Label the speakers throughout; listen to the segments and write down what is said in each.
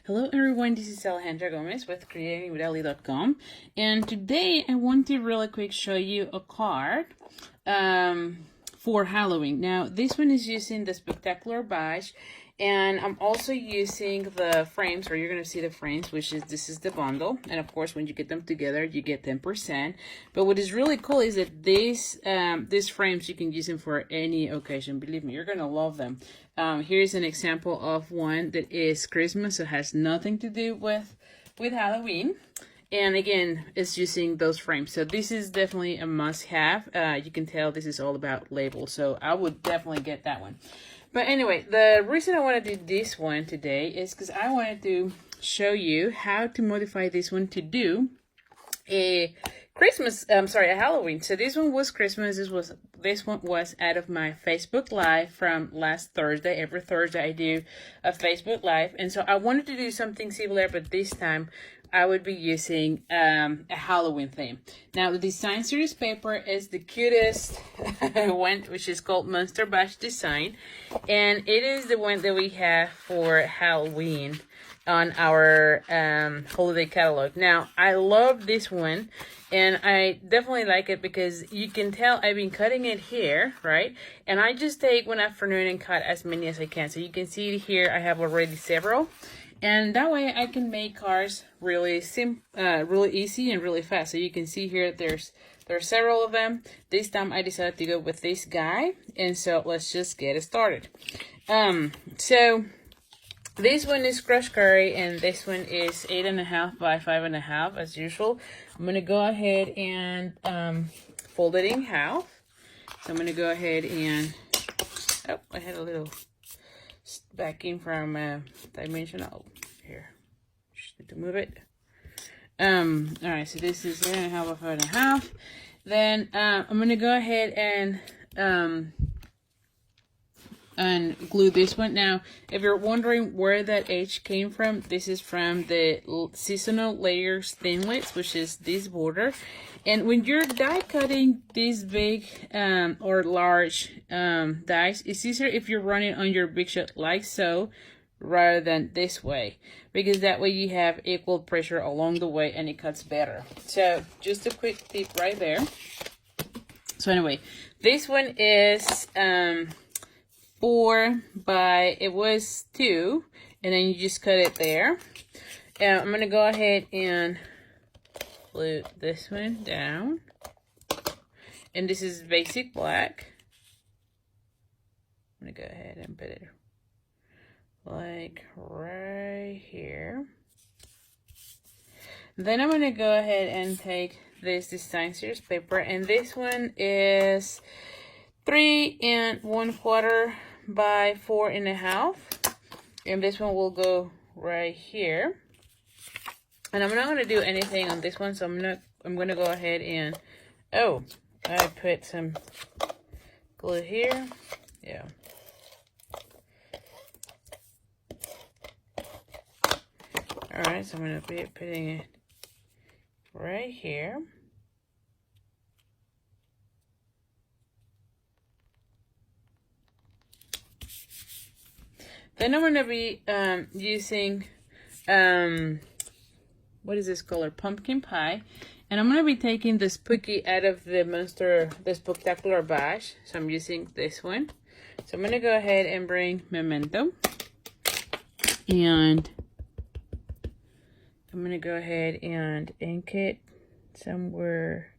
Speaker 1: Hello everyone, this is Alejandra Gomez with creatingwithali.com, and today I want to really quick show you a card for Halloween. Now this one is using the Spectacular Bash, and I'm also using the frames, or you're going to see the frames, which is this is the bundle, and of course when you get them together you get 10%. But what is really cool is that these frames you can use them for any occasion. Believe me, you're going to love them. Here's an example of one that is Christmas, so it has nothing to do with Halloween. And again, it's using those frames. So this is definitely a must-have. You can tell this is all about labels, so I would definitely get that one. But anyway, the reason I want to do this one today is because I wanted to show you how to modify this one to do a Halloween. So this one was Christmas. This one was out of my Facebook Live from last Thursday. Every Thursday I do a Facebook Live, and so I wanted to do something similar, but this time I would be using a Halloween theme. Now the design series paper is the cutest one, which is called Monster Bash Design, and it is the one that we have for Halloween on our holiday catalog. Now I love this one, and I definitely like it because you can tell I've been cutting it here, right? And I just take one afternoon and cut as many as I can. So you can see here I have already several, and that way I can make cards really easy and really fast. So you can see here there are several of them. This time I decided to go with this guy, and so let's just get it started. So this one is crushed curry, and this one is 8.5 by 5.5 as usual. I'm gonna go ahead and fold it in half. So I'm gonna go ahead and I had a little backing from dimensional here. Just need to move it. All right. So this is 8.5 by 5.5. Then I'm gonna go ahead and glue this one. Now, if you're wondering where that edge came from, this is from the Seasonal Layers Thinlits, which is this border. And when you're die cutting these big or large dies, it's easier if you're running on your Big Shot like so, rather than this way, because that way you have equal pressure along the way and it cuts better. So just a quick tip right there. So anyway, this one is 4 by, it was 2, and then you just cut it there. And I'm gonna go ahead and glue this one down, and this is basic black. I'm gonna go ahead and put it like right here. Then I'm gonna go ahead and take this design series paper, and this one is 3 1/4 by 4.5, and this one will go right here. And I'm not gonna do anything on this one, so I'm gonna go ahead and I put some glue here. Yeah. All right, so I'm gonna be putting it right here. Then I'm going to be using, what is this color? Pumpkin Pie. And I'm going to be taking the Spooky out of the Spectacular Bash. So I'm using this one. So I'm going to go ahead and bring Memento. And I'm going to go ahead and ink it somewhere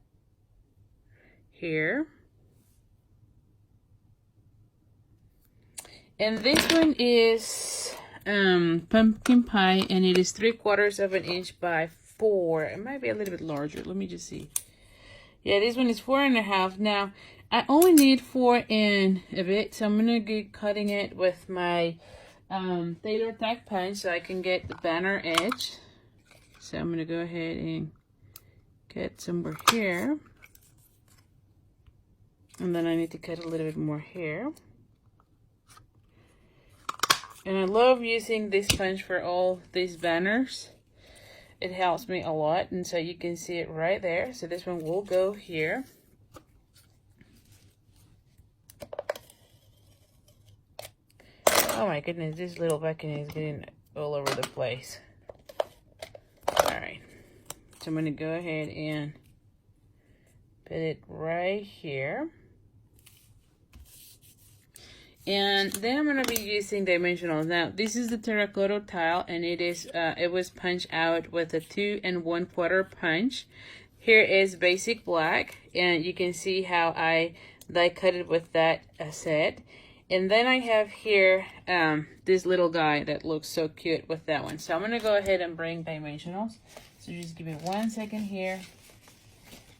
Speaker 1: here. And this one is Pumpkin Pie, and it is 3/4 inch by 4. It might be a little bit larger. Let me just see. Yeah, this one is 4.5. Now, I only need 4 and a bit, so I'm gonna be cutting it with my Tailor Tack punch so I can get the banner edge. So I'm gonna go ahead and cut somewhere here, and then I need to cut a little bit more here. And I love using this punch for all these banners. It helps me a lot, and so you can see it right there. So this one will go here. Oh my goodness, this little backing is getting all over the place. Alright, so I'm going to go ahead and put it right here. And then I'm going to be using dimensionals. Now, this is the terracotta tile, and it was punched out with a 2 1/4 punch. Here is basic black, and you can see how I die cut it with that set. And then I have here this little guy that looks so cute with that one. So I'm going to go ahead and bring dimensionals. So just give me 1 second here.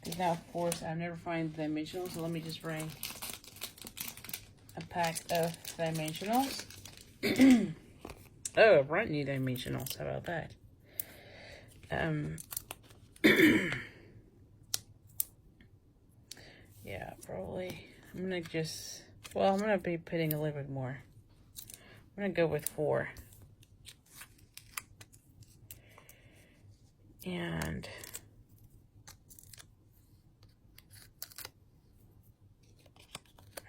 Speaker 1: Because now, of course, I've never find dimensionals. So let me just bring a pack of dimensionals. Oh, a brand new dimensionals. How about that? Yeah, probably. I'm going to just... Well, I'm going to be putting a little bit more. I'm going to go with 4. And...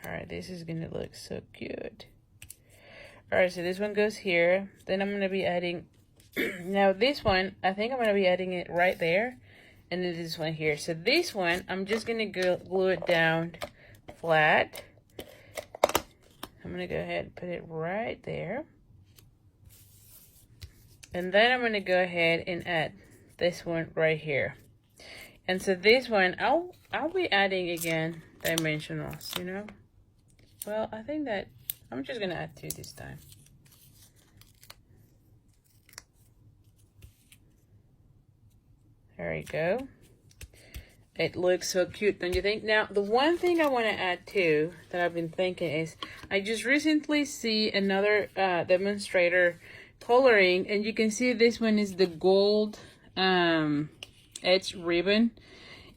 Speaker 1: Alright, this is going to look so cute. Alright, so this one goes here. Then I'm going to be adding... Now, this one, I think I'm going to be adding it right there. And then this one here. So this one, I'm just going to glue it down flat. I'm going to go ahead and put it right there. And then I'm going to go ahead and add this one right here. And so this one, I'll be adding again dimensionals, you know. Well, I think that I'm just going to add 2 this time. There you go. It looks so cute, don't you think? Now, the one thing I want to add too, that I've been thinking is, I just recently see another demonstrator coloring, and you can see this one is the gold edge ribbon.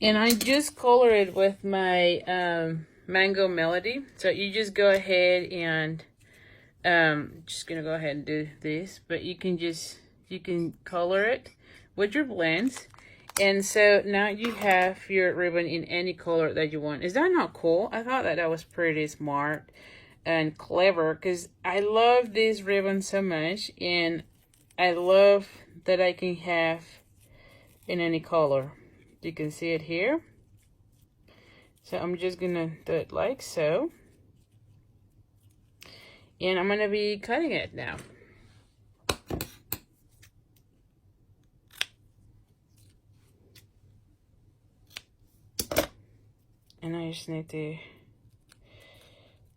Speaker 1: And I just color it with my Mango Melody. So you just go ahead and, just gonna go ahead and do this, but you can color it with your blends. And so now you have your ribbon in any color that you want. Is that not cool? I thought that was pretty smart and clever, because I love this ribbon so much, and I love that I can have in any color. You can see it here. So I'm just gonna do it like so. And I'm gonna be cutting it now. And I just need to...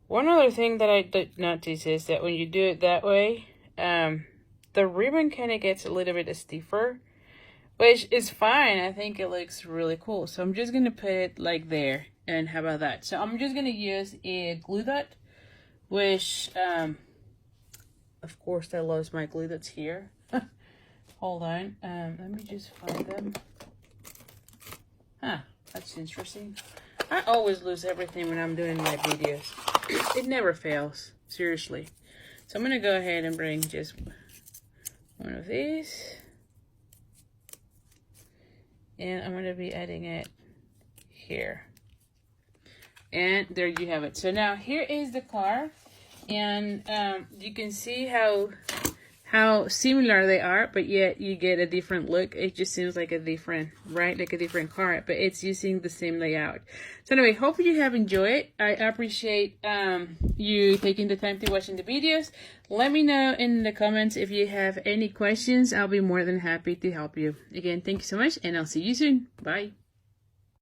Speaker 1: One other thing that I did notice is that when you do it that way, the ribbon kind of gets a little bit stiffer, which is fine. I think it looks really cool. So I'm just going to put it like there. And how about that? So I'm just going to use a glue dot, which, of course, I lost my glue dots here. Hold on. Let me just find them. Huh, that's interesting. I always lose everything when I'm doing my videos. It never fails, seriously. So I'm going to go ahead and bring just one of these. And I'm going to be adding it here. And there you have it. So now here is the car. And you can see how similar they are, but yet you get a different look. It just seems like a different, right? Like a different car, but it's using the same layout. So anyway, hope you have enjoyed. I appreciate you taking the time to watching the videos. Let me know in the comments if you have any questions. I'll be more than happy to help you. Again, thank you so much, and I'll see you soon. Bye.